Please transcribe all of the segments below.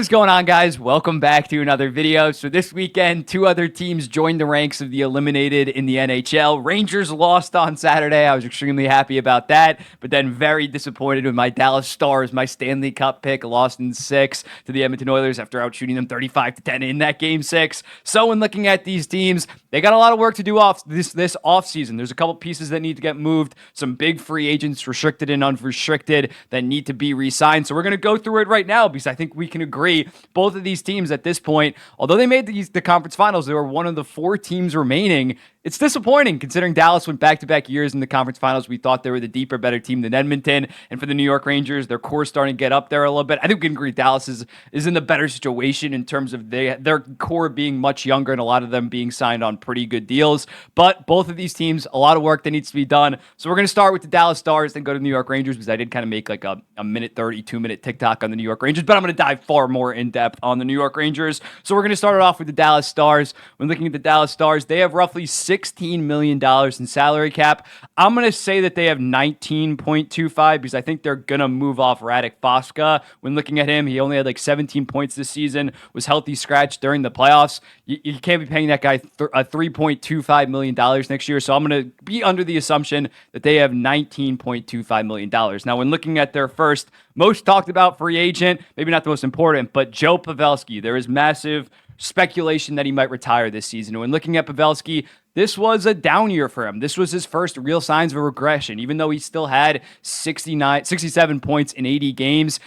What is going on, guys? Welcome back to another video. So this weekend, two other teams joined the ranks of the eliminated in the NHL. Rangers lost on Saturday. I was extremely happy about that, but then very disappointed with my Dallas Stars, my Stanley Cup pick, lost in 6 to the Edmonton Oilers after outshooting them 35-10 in that Game 6. So when looking at these teams, they got a lot of work to do this offseason. There's a couple pieces that need to get moved, some big free agents, restricted and unrestricted, that need to be re-signed. So we're going to go through it right now because I think we can agree both of these teams at this point, although they made the conference finals, they were one of the 4 teams remaining. It's disappointing considering Dallas went back-to-back years in the conference finals. We thought they were the deeper, better team than Edmonton. And for the New York Rangers, their core starting to get up there a little bit. I think we can agree Dallas is in the better situation in terms of their core being much younger and a lot of them being signed on pretty good deals. But both of these teams, a lot of work that needs to be done. So we're going to start with the Dallas Stars, then go to the New York Rangers, because I did kind of make like a minute 30, 2-minute TikTok on the New York Rangers, but I'm going to dive far more in depth on the New York Rangers. So we're going to start it off with the Dallas Stars. When looking at the Dallas Stars, they have roughly $16 million in salary cap. I'm going to say that they have 19.25 because I think they're going to move off Radek Foska. When looking at him, he only had like 17 points this season, was healthy scratch during the playoffs. You can't be paying that guy $3.25 million next year. So I'm going to be under the assumption that they have $19.25 million. Now, when looking at their first most talked about free agent, maybe not the most important, but Joe Pavelski, there is massive speculation that he might retire this season. When looking at Pavelski, this was a down year for him. This was his first real signs of a regression. Even though he still had 67 points in 80 games,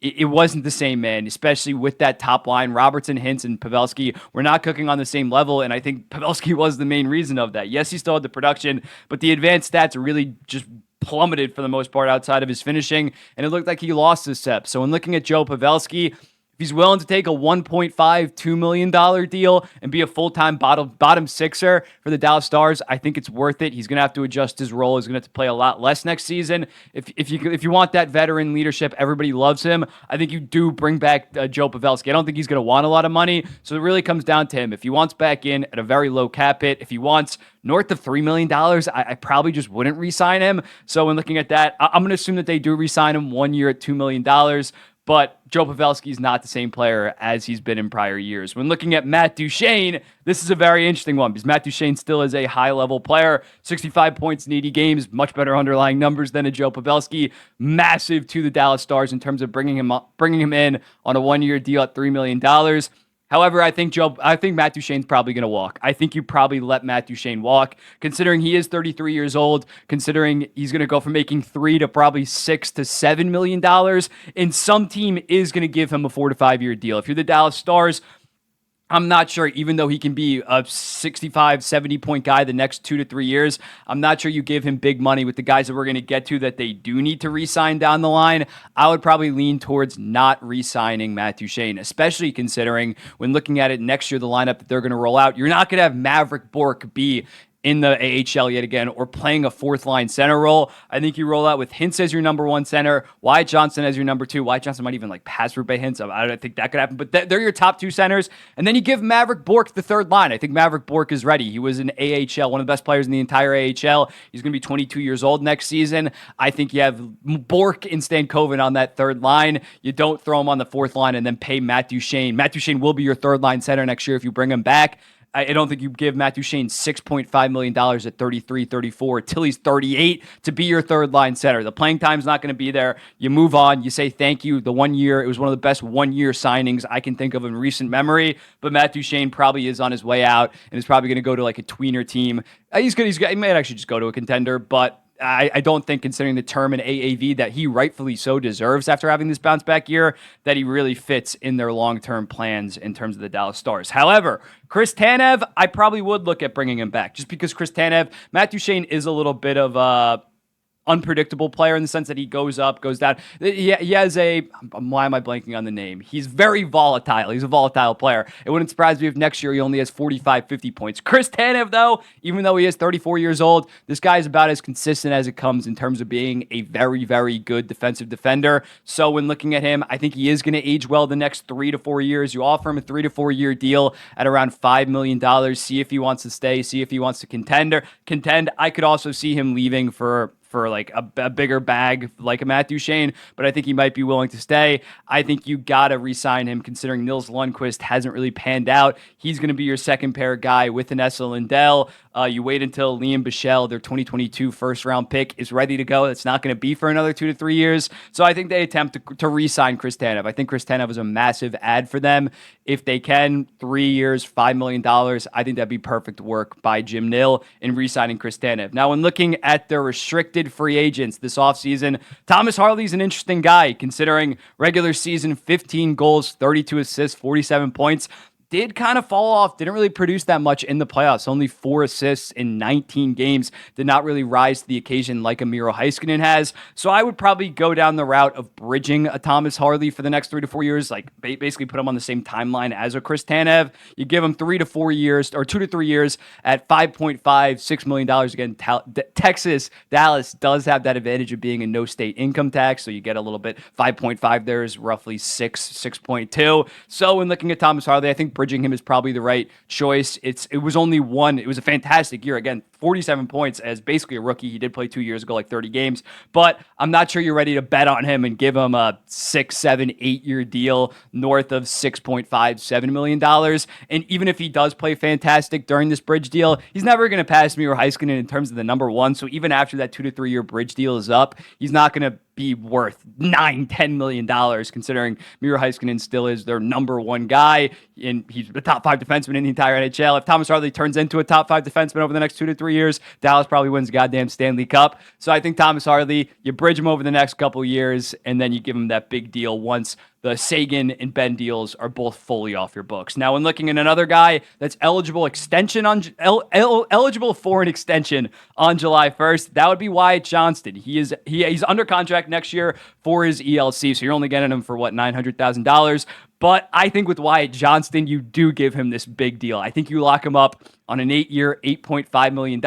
it wasn't the same, man, especially with that top line. Robertson, Hintz, and Pavelski were not cooking on the same level, and I think Pavelski was the main reason of that. Yes, he still had the production, but the advanced stats really just plummeted for the most part outside of his finishing, and it looked like he lost his step. So when looking at Joe Pavelski, if he's willing to take a $1.52 million deal and be a full-time bottom sixer for the Dallas Stars, I think it's worth it. He's going to have to adjust his role. He's going to have to play a lot less next season. If you want that veteran leadership, everybody loves him. I think you do bring back Joe Pavelski. I don't think he's going to want a lot of money, so it really comes down to him. If he wants back in at a very low cap hit, if he wants north of $3 million, I probably just wouldn't re-sign him. So when looking at that, I'm going to assume that they do re-sign him 1 year at $2 million. But Joe Pavelski is not the same player as he's been in prior years. When looking at Matt Duchene, this is a very interesting one because Matt Duchene still is a high-level player. 65 points in 80 games, much better underlying numbers than a Joe Pavelski. Massive to the Dallas Stars in terms of bringing him in on a 1-year deal at $3 million. However, I think Matt Duchene's probably going to walk. I think you probably let Matt Duchene walk, considering he is 33 years old, considering he's going to go from making $3 to probably $6 to $7 million, and some team is going to give him a 4 to 5 year deal. If you're the Dallas Stars, I'm not sure, even though he can be a 65, 70 point guy the next 2 to 3 years, I'm not sure you give him big money with the guys that we're going to get to that they do need to re-sign down the line. I would probably lean towards not re-signing Matt Duchene, especially considering when looking at it next year, the lineup that they're going to roll out, you're not going to have Maverick Bourque be in the AHL yet again, or playing a fourth-line center role. I think you roll out with Hintz as your number 1 center, Wyatt Johnson as your number 2. Wyatt Johnson might even like pass for Hintz. I don't think that could happen, but they're your top 2 centers. And then you give Maverick Bourque the third line. I think Maverick Bourque is ready. He was an AHL, one of the best players in the entire AHL. He's going to be 22 years old next season. I think you have Bourque and Stankoven on that third line. You don't throw him on the fourth line and then pay Matt Duchene. Matt Duchene will be your third-line center next year if you bring him back. I don't think you give Matt Duchene $6.5 million at 33, 34 till he's 38 to be your third-line center. The playing time's not going to be there. You move on. You say thank you. The 1 year, it was one of the best 1-year signings I can think of in recent memory, but Matt Duchene probably is on his way out and is probably going to go to like a tweener team. He's good. He might actually just go to a contender, but I don't think, considering the term in AAV that he rightfully so deserves after having this bounce back year, that he really fits in their long-term plans in terms of the Dallas Stars. However, Chris Tanev, I probably would look at bringing him back just because Matt Duchene is a little bit of a unpredictable player in the sense that he goes up, goes down. He has why am I blanking on the name? He's very volatile. He's a volatile player. It wouldn't surprise me if next year he only has 45, 50 points. Chris Tanev, though, even though he is 34 years old, this guy is about as consistent as it comes in terms of being a very, very good defensive defender. So when looking at him, I think he is going to age well the next 3 to 4 years. You offer him a 3 to 4 year deal at around $5 million. See if he wants to stay. See if he wants to contend. I could also see him leaving for for like a bigger bag like a Matt Duchene, but I think he might be willing to stay. I think you got to re-sign him considering Nils Lundqvist hasn't really panned out. He's going to be your second pair guy with Vanessa Lindell. You wait until Liam Bichelle, their 2022 first-round pick, is ready to go. It's not going to be for another 2 to 3 years. So I think they attempt to re-sign Chris Tanev. I think Chris Tanev is a massive add for them. If they can, 3 years, $5 million, I think that'd be perfect work by Jim Nill in re-signing Chris Tanev. Now, when looking at their restricted free agents this offseason, Thomas Harley's an interesting guy considering regular season 15 goals, 32 assists, 47 points. Did kind of fall off, didn't really produce that much in the playoffs. Only 4 assists in 19 games. Did not really rise to the occasion like a Miro Heiskanen has. So I would probably go down the route of bridging a Thomas Harley for the next 3 to 4 years, like basically put him on the same timeline as a Chris Tanev. You give him 3 to 4 years, or 2 to 3 years at $5.5, $6 million. Again, Texas, Dallas does have that advantage of being a no state income tax, so you get a little bit. 5.5 there is roughly 6.2. So when looking at Thomas Harley, I think bridging him is probably the right choice. It was a fantastic year. Again, 47 points as basically a rookie. He did play 2 years ago, like 30 games, but I'm not sure you're ready to bet on him and give him a 6, 7, 8 year deal north of $6.57 million. And even if he does play fantastic during this bridge deal, he's never going to pass Miro Heiskanen in terms of the number one. So even after that 2 to 3 year bridge deal is up, he's not going to be worth $9-10 million, considering Miro Heiskanen still is their number one guy, and he's the top 5 defenseman in the entire NHL. If Thomas Harley turns into a top 5 defenseman over the next 2 to 3 years, Dallas probably wins the goddamn Stanley Cup. So I think Thomas Harley, you bridge him over the next couple of years, and then you give him that big deal once the Sagan and Ben deals are both fully off your books. Now, when looking at another guy that's eligible for an extension on July 1st, that would be Wyatt Johnston. He's under contract next year for his ELC, so you're only getting him for what, $900,000. But I think with Wyatt Johnston, you do give him this big deal. I think you lock him up on an 8-year, $8.5 million.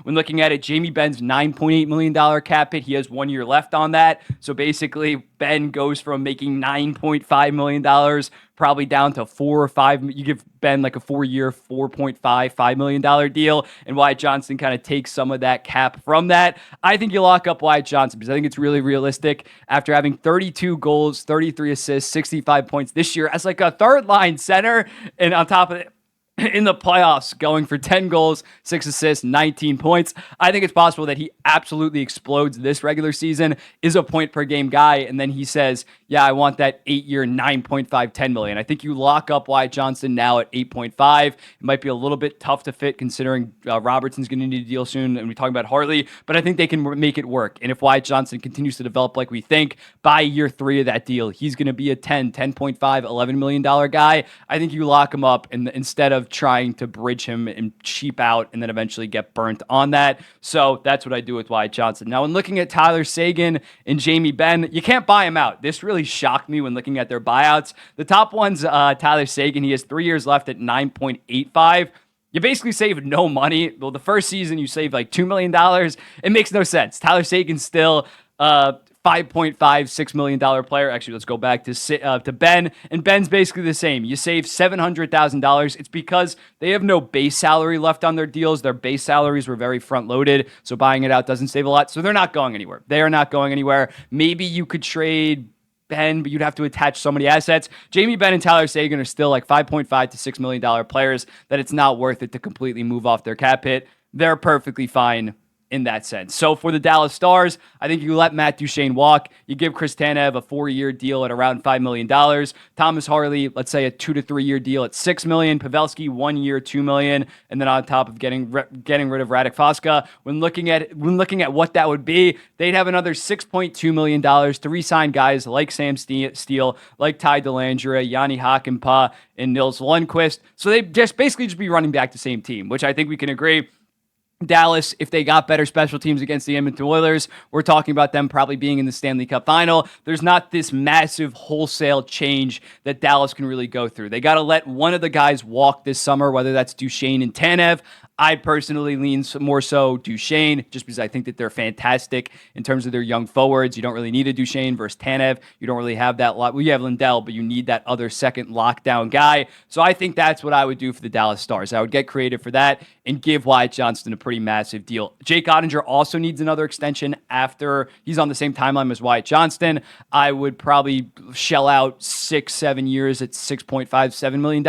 When looking at it, Jamie Benn's $9.8 million cap hit. He has 1 year left on that. So basically, Ben goes from making $9.5 million probably down to 4 or 5. You give Ben like a 4-year, $4.5 million deal, and Wyatt Johnston kind of takes some of that cap from that. I think you lock up Wyatt Johnston because I think it's really realistic after having 32 goals, 33 assists, 65 points this year as like a third line center, and on top of it, in the playoffs, going for 10 goals, 6 assists, 19 points. I think it's possible that he absolutely explodes this regular season, is a point per game guy, and then he says, yeah, I want that 8-year, $9.5, $10 million. I think you lock up Wyatt Johnston now at 8.5. It might be a little bit tough to fit considering Robertson's going to need a deal soon, and we're talking about Hartley, but I think they can make it work. And if Wyatt Johnston continues to develop like we think, by year 3 of that deal, he's going to be a $10.5, $11 million guy. I think you lock him up and instead of trying to bridge him and cheap out and then eventually get burnt on that. So that's what I do with Wyatt Johnston. Now, when looking at Tyler Sagan and Jamie Benn, you can't buy him out. This really shocked me when looking at their buyouts. The top one's Tyler Sagan. He has 3 years left at 9.85. You basically save no money. Well, the first season you save like $2 million. It makes no sense. Tyler Sagan's still $5.56 million player. Actually, let's go back to Ben, and Ben's basically the same. You save $700,000. It's because they have no base salary left on their deals. Their base salaries were very front-loaded, so buying it out doesn't save a lot. So they're not going anywhere. They are not going anywhere. Maybe you could trade Ben, but you'd have to attach so many assets. Jamie Benn and Tyler Sagan are still like $5.5 to $6 million players that it's not worth it to completely move off their cap hit. They're perfectly fine in that sense. So for the Dallas Stars, I think you let Matt Duchene walk. You give Chris Tanev a 4-year deal at around $5 million. Thomas Harley, let's say a 2 to 3 year deal at $6 million. Pavelski, 1 year, $2 million. And then on top of getting rid of Radek Foska, when looking at what that would be, they'd have another $6.2 million to re-sign guys like Sam Steele, like Ty Dellandrea, Yanni Hakanpää, and Nils Lundqvist. So they just be running back the same team, which I think we can agree. Dallas, if they got better special teams against the Edmonton Oilers, we're talking about them probably being in the Stanley Cup final. There's not this massive wholesale change that Dallas can really go through. They got to let one of the guys walk this summer, whether that's Duchene and Tanev. I personally lean more so Duchesne, just because I think that they're fantastic in terms of their young forwards. You don't really need a Duchesne versus Tanev. You don't really have that lot. Well, you have Lindell, but you need that other second lockdown guy. So I think that's what I would do for the Dallas Stars. I would get creative for that and give Wyatt Johnston a pretty massive deal. Jake Ottinger also needs another extension after he's on the same timeline as Wyatt Johnston. I would probably shell out 6-7 years at $6.57 million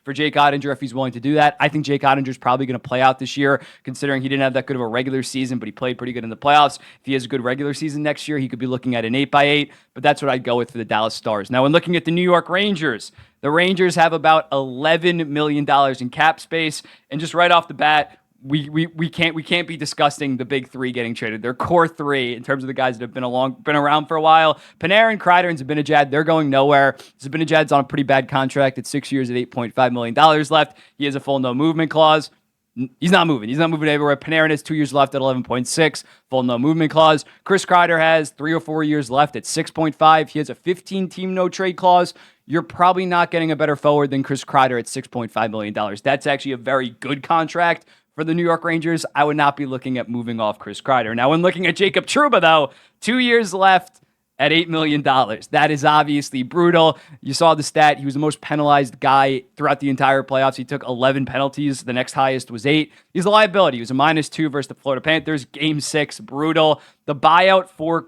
for Jake Ottinger if he's willing to do that. I think Jake Ottinger is probably going to play out this year, considering he didn't have that good of a regular season, but he played pretty good in the playoffs. If he has a good regular season next year, he could be looking at an 8x8, but that's what I'd go with for the Dallas Stars. Now, when looking at the New York Rangers, the Rangers have about $11 million in cap space, and just right off the bat, we can't be discussing the big three getting traded. Their core three, in terms of the guys that have been around for a while. Panarin, Kreider, and Zibanejad, they're going nowhere. Zibanejad's on a pretty bad contract at 6 years at $8.5 million left. He has a full no movement clause. He's not moving. He's not moving everywhere. Panarin has 2 years left at 11.6, full no movement clause. Chris Kreider has 3 or 4 years left at 6.5. He has a 15-team no trade clause. You're probably not getting a better forward than Chris Kreider at $6.5 million. That's actually a very good contract for the New York Rangers. I would not be looking at moving off Chris Kreider. Now, when looking at Jacob Trouba, though, 2 years left at $8 million. That is obviously brutal. You saw the stat. He was the most penalized guy throughout the entire playoffs. He took 11 penalties. The next highest was 8. He's a liability. He was a -2 versus the Florida Panthers. Game 6, brutal. The buyout for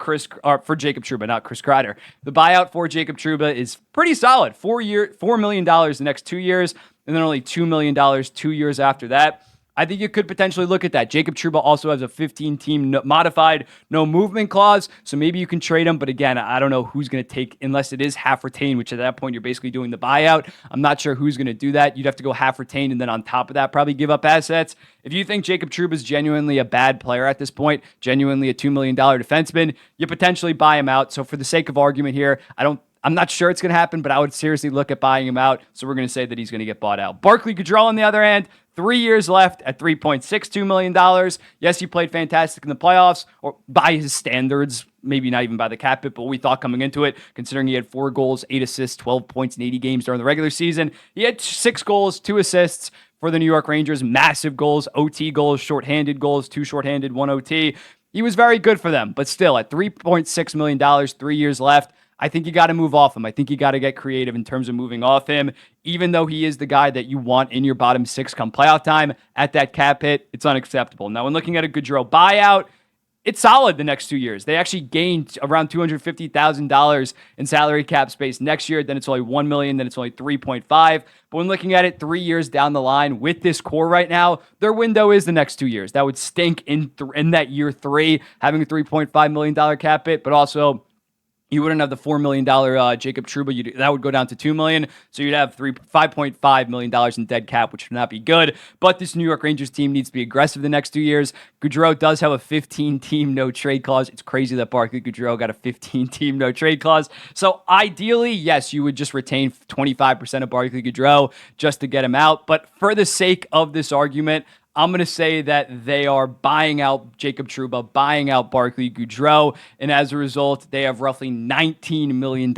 Jacob Trouba, not Chris Kreider. The buyout for Jacob Trouba is pretty solid. $4 million the next 2 years, and then only $2 million 2 years after that. I think you could potentially look at that. Jacob Trouba also has a 15-team modified no movement clause, so maybe you can trade him. But again, I don't know who's going to take, unless it is half retained, which at that point you're basically doing the buyout. I'm not sure who's going to do that. You'd have to go half retained, and then on top of that, probably give up assets. If you think Jacob Trouba is genuinely a bad player at this point, genuinely a $2 million defenseman, you potentially buy him out. So for the sake of argument here, I'm not sure it's going to happen, but I would seriously look at buying him out. So we're going to say that he's going to get bought out. Barclay Goodrow, on the other hand, 3 years left at $3.62 million. Yes, he played fantastic in the playoffs, or by his standards, maybe not even by the cap hit, but we thought coming into it, considering he had 4 goals, 8 assists, 12 points in 80 games during the regular season. He had 6 goals, 2 assists for the New York Rangers, massive goals, OT goals, shorthanded goals, 2 shorthanded, 1 OT. He was very good for them, but still at $3.6 million, 3 years left, I think you got to move off him. I think you got to get creative in terms of moving off him. Even though he is the guy that you want in your bottom 6 come playoff time, at that cap hit, it's unacceptable. Now, when looking at a Goodrow buyout, it's solid the next 2 years. They actually gained around $250,000 in salary cap space next year. Then it's only $1 million. Then it's only 3.5. But when looking at it 3 years down the line with this core right now, their window is the next 2 years. That would stink in that year 3, having a $3.5 million cap hit, but also you wouldn't have the $4 million Jacob Trouba. That would go down to $2 million. So you'd have $5.5 million in dead cap, which would not be good. But this New York Rangers team needs to be aggressive the next 2 years. Goodrow does have a 15-team no-trade clause. It's crazy that Barclay Goodrow got a 15-team no-trade clause. So ideally, yes, you would just retain 25% of Barclay Goodrow just to get him out. But for the sake of this argument, I'm going to say that they are buying out Jacob Trouba, buying out Barclay Goodrow, and as a result, they have roughly $19 million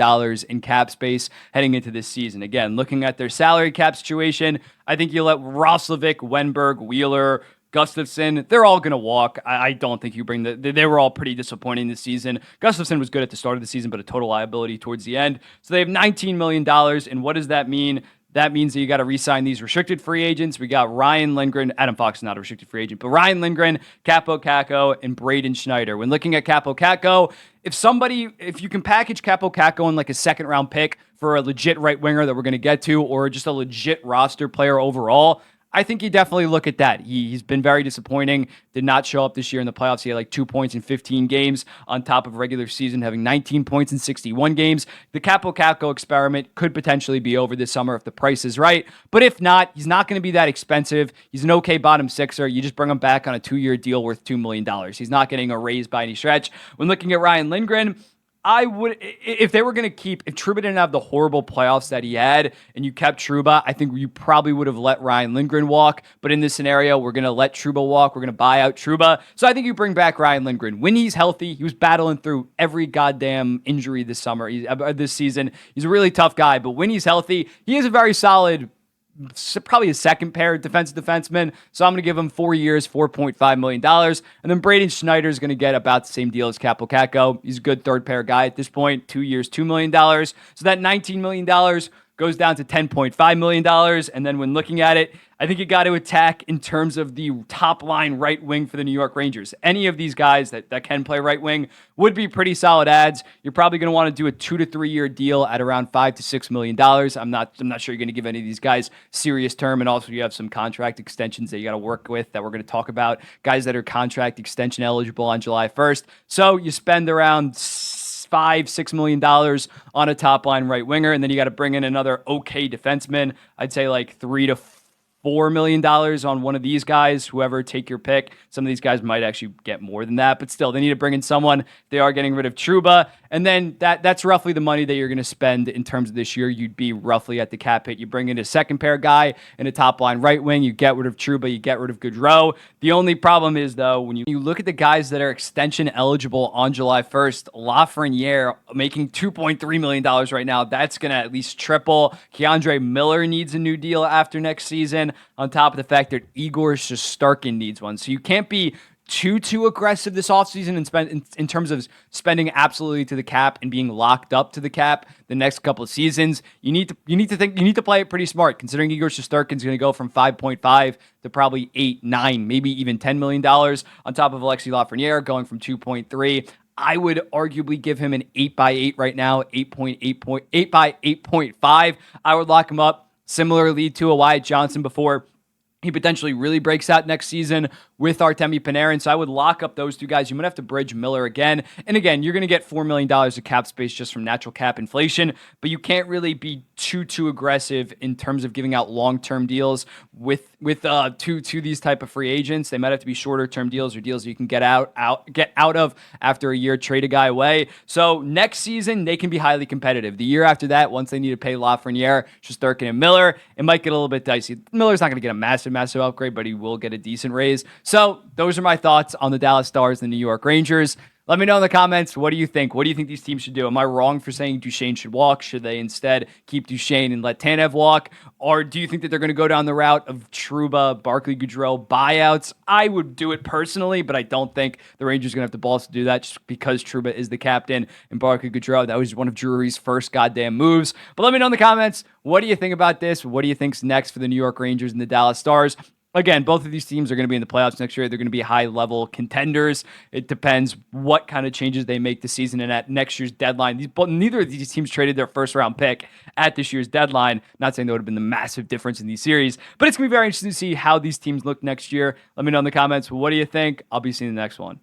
in cap space heading into this season. Again, looking at their salary cap situation, I think you let Roslovic, Wenberg, Wheeler, Gustafsson, they're all going to walk. I don't think you bring they were all pretty disappointing this season. Gustafsson was good at the start of the season, but a total liability towards the end. So they have $19 million, and what does that mean? That means that you got to re-sign these restricted free agents. We got Ryan Lindgren. Adam Fox is not a restricted free agent, but Ryan Lindgren, Capo Caco, and Braden Schneider. When looking at Capo Caco, if you can package Capo Caco in like a second-round pick for a legit right winger that we're going to get to, or just a legit roster player overall, I think you definitely look at that. He's been very disappointing. Did not show up this year in the playoffs. He had like 2 points in 15 games on top of regular season, having 19 points in 61 games. The Capo Caco experiment could potentially be over this summer if the price is right. But if not, he's not going to be that expensive. He's an okay bottom sixer. You just bring him back on a 2-year deal worth $2 million. He's not getting a raise by any stretch. When looking at Ryan Lindgren, I would, if they were going to if Trouba didn't have the horrible playoffs that he had, and you kept Trouba, I think you probably would have let Ryan Lindgren walk. But in this scenario, we're going to let Trouba walk. We're going to buy out Trouba. So I think you bring back Ryan Lindgren. When he's healthy, he was battling through every goddamn injury this season. He's a really tough guy. But when he's healthy, he is a very solid probably a second pair of defensemen. So I'm going to give him 4 years, $4.5 million. And then Braden Schneider is going to get about the same deal as Capo Caco. He's a good third pair guy at this point, 2 years, $2 million. So that $19 million goes down to $10.5 million. And then when looking at it, I think you got to attack in terms of the top line right wing for the New York Rangers. Any of these guys that can play right wing would be pretty solid ads. You're probably going to want to do a 2 to 3 year deal at around $5 to $6 million. I'm not sure you're going to give any of these guys serious term. And also you have some contract extensions that you got to work with that we're going to talk about. Guys that are contract extension eligible on July 1st. So you spend around $5-6 million on a top line right winger, and then you got to bring in another okay defenseman. I'd say like $3 to $4 million on one of these guys, whoever, take your pick. Some of these guys might actually get more than that, but still, they need to bring in someone. They are getting rid of Trouba, and then that's roughly the money that you're going to spend in terms of this year. You'd be roughly at the cap hit. You bring in a second pair guy and a top line right wing. You get rid of Trouba. You get rid of Gaudreau. The only problem is, though, when you look at the guys that are extension eligible on July 1st, Lafreniere making $2.3 million right now. That's going to at least triple. Keandre Miller needs a new deal after next season, on top of the fact that Igor Shesterkin needs one. So you can't be too aggressive this offseason and spend in terms of spending absolutely to the cap and being locked up to the cap the next couple of seasons. You need to play it pretty smart, considering Igor Shesterkin is going to go from 5.5 to probably 8, 9, maybe even $10 million on top of Alexis Lafreniere going from 2.3. I would arguably give him an 8x8 right now, 8 by 8.5. I would lock him up similarly to a Wyatt Johnson before he potentially really breaks out next season with Artemi Panarin. So I would lock up those two guys. You might have to bridge Miller again. And again, you're going to get $4 million of cap space just from natural cap inflation, but you can't really be too aggressive in terms of giving out long-term deals with to these type of free agents. They might have to be shorter-term deals or deals that you can get out of after a year, trade a guy away. So next season, they can be highly competitive. The year after that, once they need to pay Lafreniere, Shesterkin, and Miller, it might get a little bit dicey. Miller's not going to get a massive upgrade, but he will get a decent raise. So those are my thoughts on the Dallas Stars and the New York Rangers. Let me know in the comments, what do you think? What do you think these teams should do? Am I wrong for saying Duchesne should walk? Should they instead keep Duchesne and let Tanev walk? Or do you think that they're going to go down the route of Trouba, Barclay Goodrow buyouts? I would do it personally, but I don't think the Rangers are going to have the balls to do that just because Trouba is the captain and Barclay Goodrow, that was one of Drury's first goddamn moves. But let me know in the comments, what do you think about this? What do you think's next for the New York Rangers and the Dallas Stars? Again, both of these teams are going to be in the playoffs next year. They're going to be high-level contenders. It depends what kind of changes they make this season and at next year's deadline. Neither of these teams traded their first-round pick at this year's deadline. Not saying that would have been the massive difference in these series, but it's going to be very interesting to see how these teams look next year. Let me know in the comments, what do you think? I'll be seeing the next one.